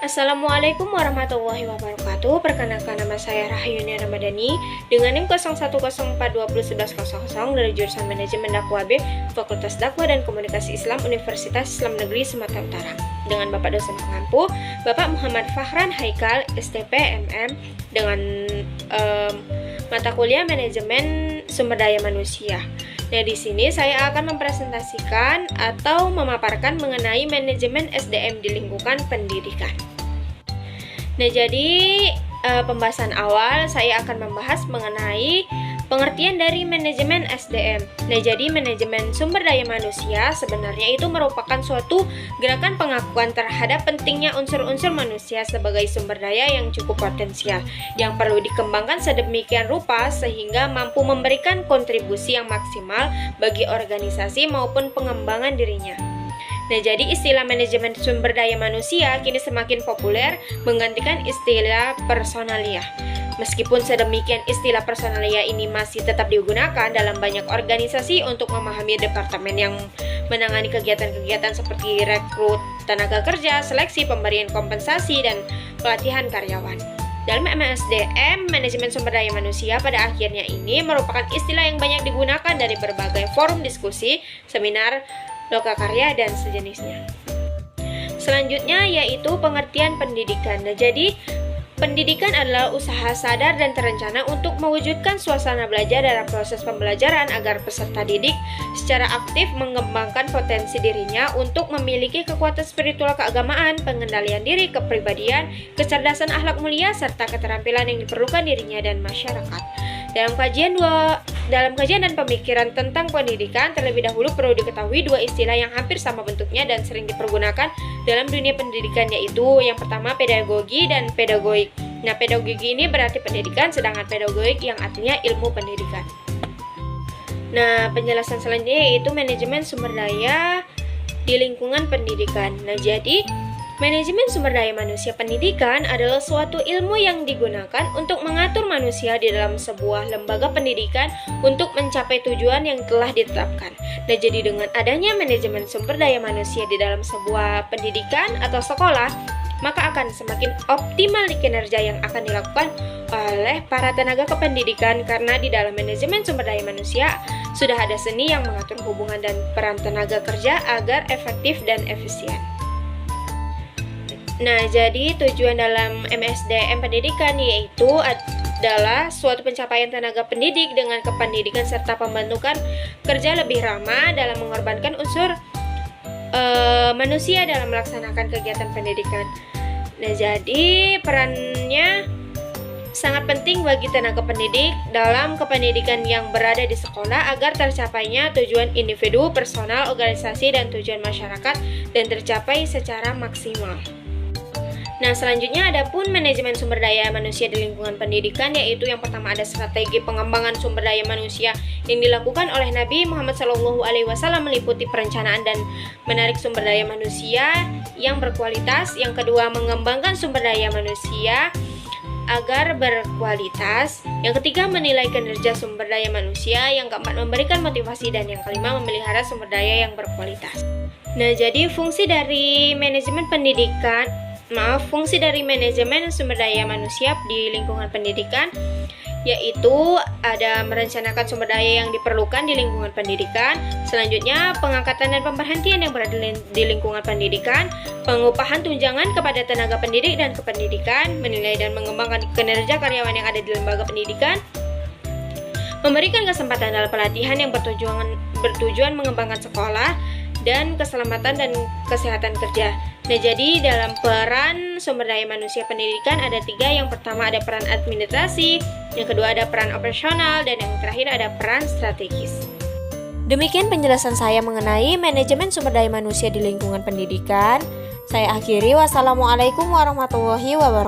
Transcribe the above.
Assalamualaikum warahmatullahi wabarakatuh. Perkenalkan, nama saya Rahyuni Ramadhani dengan NIM 0114201100 dari jurusan Manajemen Dakwah B, Fakultas Dakwah dan Komunikasi Islam, Universitas Islam Negeri Sumatera Utara. Dengan Bapak dosen pengampu, Bapak Muhammad Fahran Haikal, STP MM, dengan mata kuliah Manajemen Sumber Daya Manusia. Nah, di sini saya akan mempresentasikan atau memaparkan mengenai manajemen SDM di lingkungan pendidikan. Nah, jadi pembahasan awal saya akan membahas mengenai pengertian dari manajemen SDM. Nah, jadi manajemen sumber daya manusia sebenarnya itu merupakan suatu gerakan pengakuan terhadap pentingnya unsur-unsur manusia sebagai sumber daya yang cukup potensial, yang perlu dikembangkan sedemikian rupa sehingga mampu memberikan kontribusi yang maksimal bagi organisasi maupun pengembangan dirinya. Nah, jadi istilah manajemen sumber daya manusia kini semakin populer menggantikan istilah personalia. Meskipun sedemikian, istilah personalia ini masih tetap digunakan dalam banyak organisasi untuk memahami departemen yang menangani kegiatan-kegiatan seperti rekrut tenaga kerja, seleksi, pemberian kompensasi, dan pelatihan karyawan. Dalam MSDM, manajemen sumber daya manusia pada akhirnya ini merupakan istilah yang banyak digunakan dari berbagai forum diskusi, seminar, lokakarya, dan sejenisnya. Selanjutnya yaitu pengertian pendidikan. Nah, jadi pendidikan adalah usaha sadar dan terencana untuk mewujudkan suasana belajar dalam proses pembelajaran agar peserta didik secara aktif mengembangkan potensi dirinya untuk memiliki kekuatan spiritual keagamaan, pengendalian diri, kepribadian, kecerdasan akhlak mulia, serta keterampilan yang diperlukan dirinya dan masyarakat. Dalam kajian dan pemikiran tentang pendidikan, terlebih dahulu perlu diketahui dua istilah yang hampir sama bentuknya dan sering dipergunakan dalam dunia pendidikan, yaitu yang pertama pedagogi dan pedagogik. Nah, pedagogi ini berarti pendidikan, sedangkan pedagogik yang artinya ilmu pendidikan. Nah, penjelasan selanjutnya yaitu manajemen sumber daya di lingkungan pendidikan. Nah, jadi manajemen sumber daya manusia pendidikan adalah suatu ilmu yang digunakan untuk mengatur manusia di dalam sebuah lembaga pendidikan untuk mencapai tujuan yang telah ditetapkan. Nah, jadi dengan adanya manajemen sumber daya manusia di dalam sebuah pendidikan atau sekolah, maka akan semakin optimal kinerja yang akan dilakukan oleh para tenaga kependidikan, karena di dalam manajemen sumber daya manusia sudah ada seni yang mengatur hubungan dan peran tenaga kerja agar efektif dan efisien. Nah, jadi tujuan dalam MSDM pendidikan yaitu adalah suatu pencapaian tenaga pendidik dengan kependidikan serta pembentukan kerja lebih ramah dalam mengorbankan unsur manusia dalam melaksanakan kegiatan pendidikan. Nah, jadi perannya sangat penting bagi tenaga pendidik dalam kependidikan yang berada di sekolah agar tercapainya tujuan individu, personal, organisasi, dan tujuan masyarakat dan tercapai secara maksimal. Nah, selanjutnya ada pun manajemen sumber daya manusia di lingkungan pendidikan, yaitu yang pertama ada strategi pengembangan sumber daya manusia yang dilakukan oleh Nabi Muhammad SAW meliputi perencanaan dan menarik sumber daya manusia yang berkualitas. Yang kedua, mengembangkan sumber daya manusia agar berkualitas. Yang ketiga, menilai kinerja sumber daya manusia. Yang keempat, memberikan motivasi, dan yang kelima, memelihara sumber daya yang berkualitas. Nah, jadi fungsi dari manajemen sumber daya manusia di lingkungan pendidikan yaitu ada merencanakan sumber daya yang diperlukan di lingkungan pendidikan. Selanjutnya, pengangkatan dan pemberhentian yang berada di lingkungan pendidikan, pengupahan tunjangan kepada tenaga pendidik dan kependidikan, menilai dan mengembangkan kinerja karyawan yang ada di lembaga pendidikan, memberikan kesempatan dalam pelatihan yang bertujuan mengembangkan sekolah, dan keselamatan dan kesehatan kerja. Nah, jadi dalam peran sumber daya manusia pendidikan ada tiga. Yang pertama ada peran administrasi, yang kedua ada peran operasional, dan yang terakhir ada peran strategis. Demikian penjelasan saya mengenai manajemen sumber daya manusia di lingkungan pendidikan. Saya akhiri, wassalamualaikum warahmatullahi wabarakatuh.